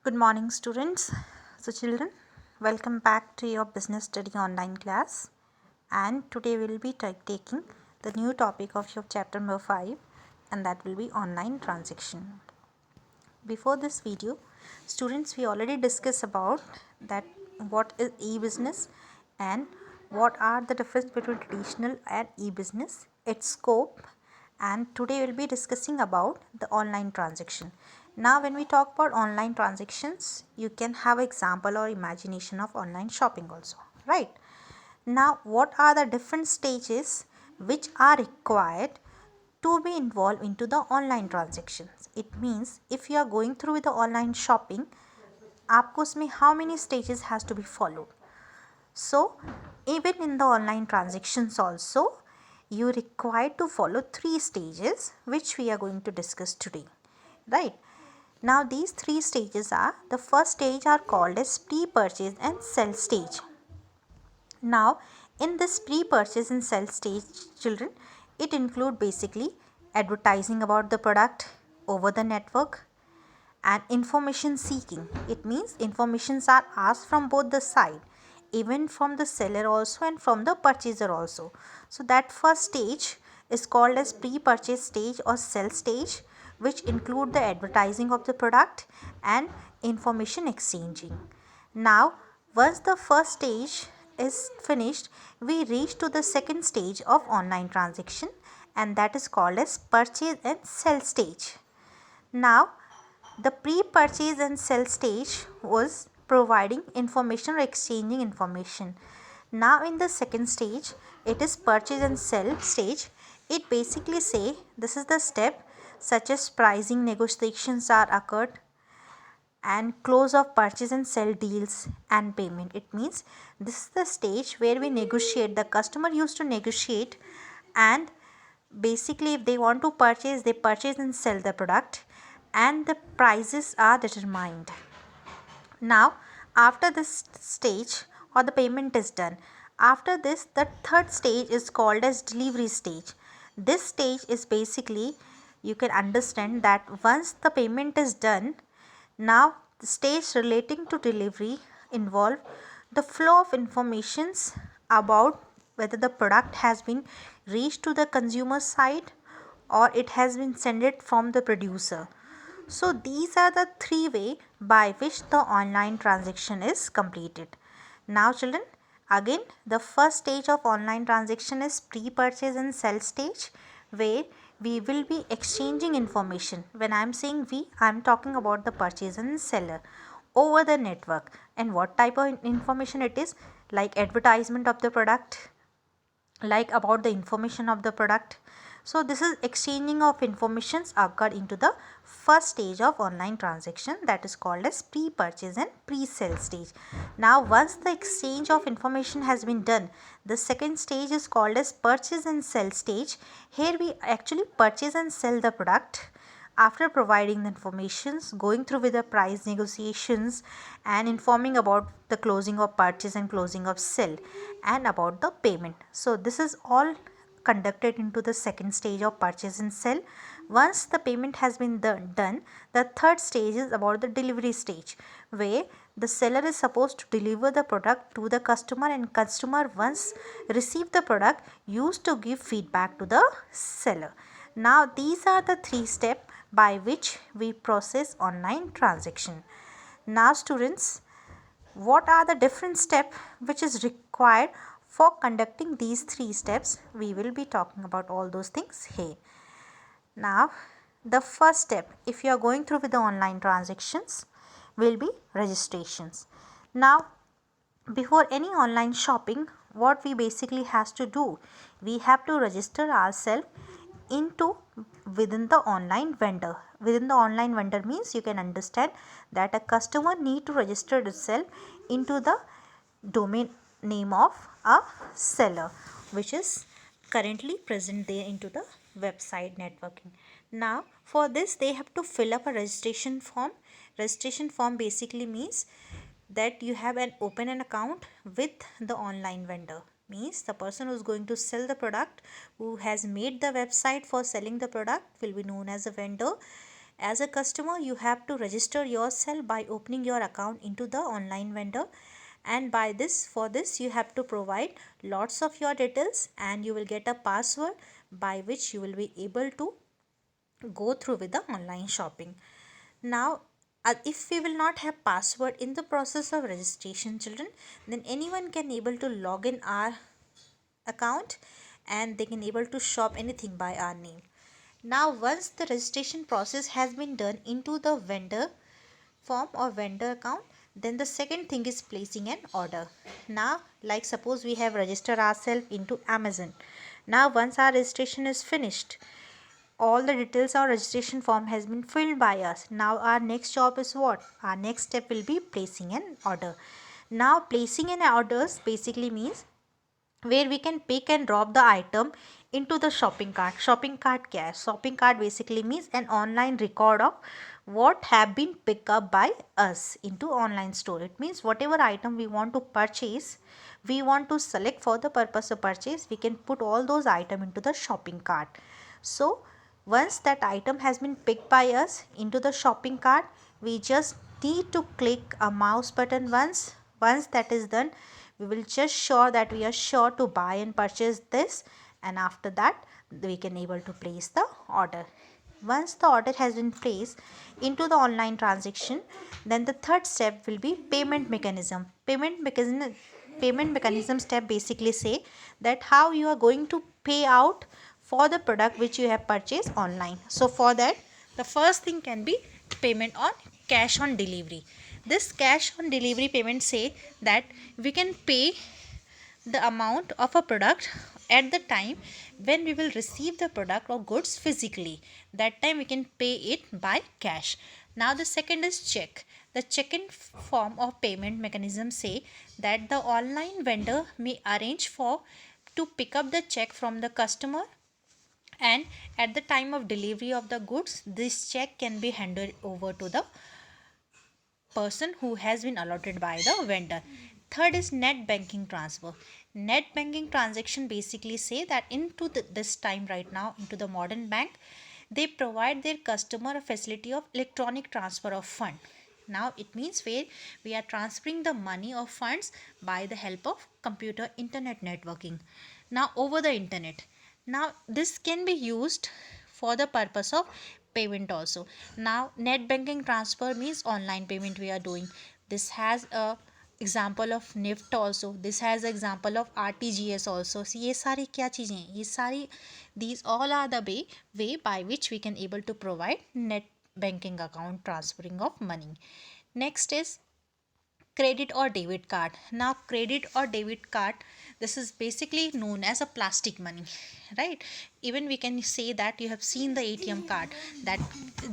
Good morning, students. So, children, welcome back to your business study online class. And today we'll be taking the new topic of your chapter number 5, and that will be online transaction. Before this video, students, we already discussed about that what is e-business and what are the difference between traditional and e-business, its scope, and today we'll be discussing about the online transaction. Now when we talk about online transactions, you can have example or imagination of online shopping also, right? Now what are the different stages which are required to be involved into the online transactions? It means if you are going through with the online shopping, आपको उसमें how many stages has to be followed? So even in the online transactions also, you require to follow 3 stages which we are going to discuss today, right? Now these 3 stages are, the first stage are called as pre-purchase and sell stage. Now in this pre-purchase and sell stage, children, it include basically advertising about the product over the network and information seeking. It means informations are asked from both the side, even from the seller also and from the purchaser also. So that first stage is called as pre-purchase stage or sell stage, which include the advertising of the product and information exchanging. Now once the first stage is finished, we reach to the second stage of online transaction, and that is called as purchase and sell stage. Now the pre-purchase and sell stage was providing information or exchanging information. Now in the second stage, it is purchase and sell stage. It basically say this is the step such as pricing negotiations are occurred and close of purchase and sell deals and payment. It means this is the stage where we negotiate. The customer used to negotiate, and basically if they want to purchase, they purchase and sell the product, and the prices are determined. Now after this stage or the payment is done, after this the third stage is called as delivery stage. This stage is basically, you can understand that once the payment is done, now the stage relating to delivery involve the flow of informations about whether the product has been reached to the consumer side or it has been sent it from the producer. So these are the 3 ways by which the online transaction is completed. Now children, again the first stage of online transaction is pre-purchase and sell stage, where we will be exchanging information. When I am saying we, I am talking about the purchaser and seller over the network. And what type of information it is? Like advertisement of the product, like about the information of the product. So this is exchanging of informations occurred into the first stage of online transaction, that is called as pre-purchase and pre-sale stage. Now once the exchange of information has been done, the second stage is called as purchase and sell stage. Here we actually purchase and sell the product after providing the informations, going through with the price negotiations and informing about the closing of purchase and closing of sell and about the payment. So this is all conducted into the second stage of purchase and sell. Once the payment has been done, the third stage is about the delivery stage, where the seller is supposed to deliver the product to the customer, and customer once receive the product used to give feedback to the seller. Now these are the 3 steps by which we process online transaction. Now students, what are the different steps which is required for conducting these 3 steps? We will be talking about all those things here. Now the first step, if you are going through with the online transactions, will be registrations. Now before any online shopping, what we basically has to do, we have to register ourselves into within the online vendor. Within the online vendor means, you can understand that a customer need to register itself into the domain name of a seller, which is currently present there into the website networking. Now for this they have to fill up a registration form. Registration form basically means that you have open an account with the online vendor. Means the person who is going to sell the product, who has made the website for selling the product, will be known as a vendor, As a customer, you have to register yourself by opening your account into the online vendor, and by this for this you have to provide lots of your details, and you will get a password by which you will be able to go through with the online shopping. Now if we will not have password in the process of registration, children, then anyone can able to log in our account and they can able to shop anything by our name. Now once the registration process has been done into the vendor form or vendor account, then the second thing is placing an order. Now like suppose we have registered ourselves into Amazon. Now once our registration is finished, all the details or registration form has been filled by us. Now our next job is what? Our next step will be placing an order. Now placing an orders basically means where we can pick and drop the item into the shopping cart. Shopping cart kya hai? Shopping cart basically means an online record of what have been picked up by us into online store. It means whatever item we want to purchase, we want to select for the purpose of purchase, we can put all those items into the shopping cart. So once that item has been picked by us into the shopping cart, we just need to click a mouse button once. Once that is done, we will just sure that we are sure to buy and purchase this, and after that we can able to place the order. Once the order has been placed into the online transaction, then the third step will be payment mechanism. Payment mechanism step basically say that how you are going to pay out for the product which you have purchased online. So for that, the first thing can be payment on cash on delivery. This cash on delivery payment say that we can pay the amount of a product at the time when we will receive the product or goods physically. That time we can pay it by cash. Now the second is check. The check-in form of payment mechanism say that the online vendor may arrange for to pick up the check from the customer, and at the time of delivery of the goods this check can be handed over to the person who has been allotted by the vendor. Third is net banking transfer. Net banking transaction basically say that into this time right now into the modern bank, they provide their customer a facility of electronic transfer of fund. Now it means where we are transferring the money or funds by the help of computer internet networking. Now over the internet. Now this can be used for the purpose of payment also. Now net banking transfer means online payment we are doing. This has a example of NIFT also. This has example of RTGS also. So ये सारी क्या चीज़ें हैं? ये सारी these all are the way by which we can able to provide net banking account transferring of money. Next is credit or debit card. Now credit or debit card, this is basically known as a plastic money, right? Even we can say that you have seen the ATM card, that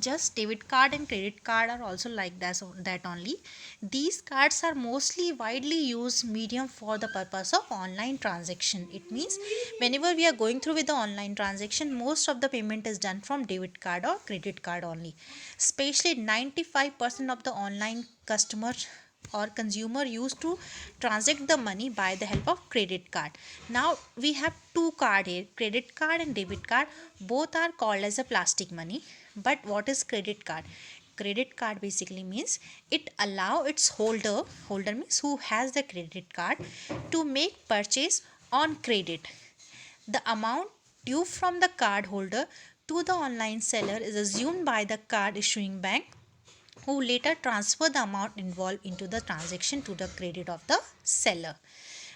just debit card and credit card are also like that, so that only these cards are mostly widely used medium for the purpose of online transaction. It means whenever we are going through with the online transaction, most of the payment is done from debit card or credit card only. Especially 95% of the online customers or consumer used to transact the money by the help of credit card. Now we have two card here, credit card and debit card. Both are called as a plastic money. But what is credit card? Credit card basically means it allow its holder means who has the credit card, to make purchase on credit. The amount due from the card holder to the online seller is assumed by the card issuing bank, who later transfer the amount involved into the transaction to the credit of the seller.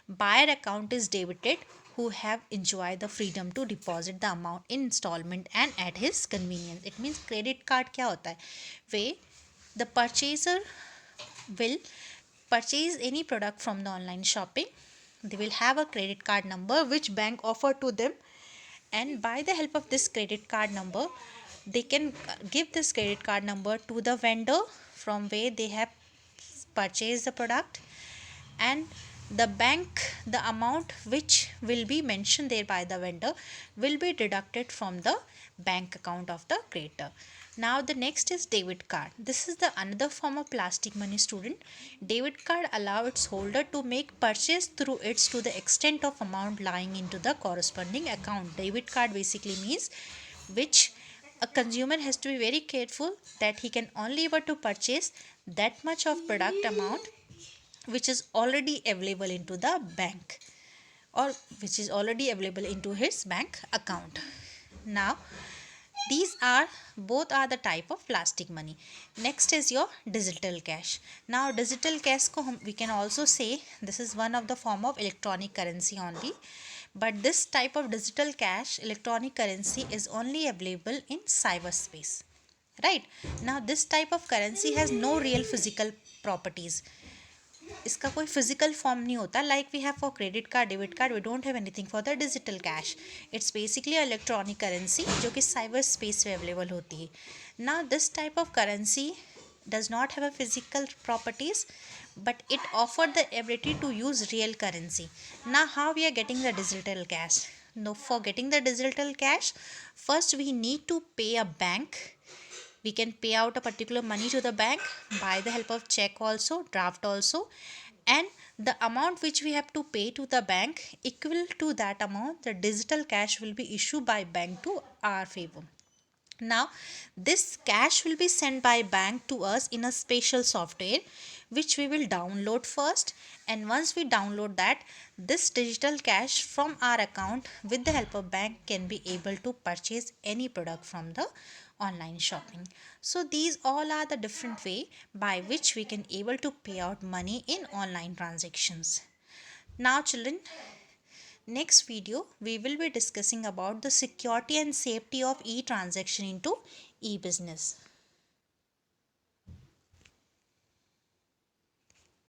Buyer account is debited, who have enjoyed the freedom to deposit the amount in installment and at his convenience. It means credit card क्या होता है? Where the purchaser will purchase any product from the online shopping. They will have a credit card number which bank offer to them, and by the help of this credit card number they can give this credit card number to the vendor from where they have purchased the product, and the bank, the amount which will be mentioned there by the vendor will be deducted from the bank account of the creditor. Now the next is debit card. This is the another form of plastic money, student. Debit card allow its holder to make purchase through it to the extent of amount lying into the corresponding account. Debit card basically means which a consumer has to be very careful that he can only able to purchase that much of product amount which is already available into the bank, or which is already available into his bank account. Now these are both are the type of plastic money. Next is your digital cash. Now digital cash ko we can also say this is one of the form of electronic currency only, but this type of digital cash electronic currency is only available in cyberspace, right? Now this type of currency has no real physical properties. इसका कोई physical form नहीं होता. Like we have for credit card, debit card, we don't have anything for the digital cash. It's basically electronic currency जो कि cyber space में available होती है. Now this type of currency does not have a physical properties, but it offered the ability to use real currency. Now how we are getting the digital cash? No, for getting the digital cash, first we need to pay a bank. We can pay out a particular money to the bank by the help of check also, draft also, and the amount which we have to pay to the bank, equal to that amount the digital cash will be issued by bank to our favor. Now this cash will be sent by bank to us in a special software which we will download first, and once we download that, this digital cash from our account with the help of bank can be able to purchase any product from the online shopping. So these all are the different way by which we can able to pay out money in online transactions. Now children, next video we will be discussing about the security and safety of e-transaction into e-business.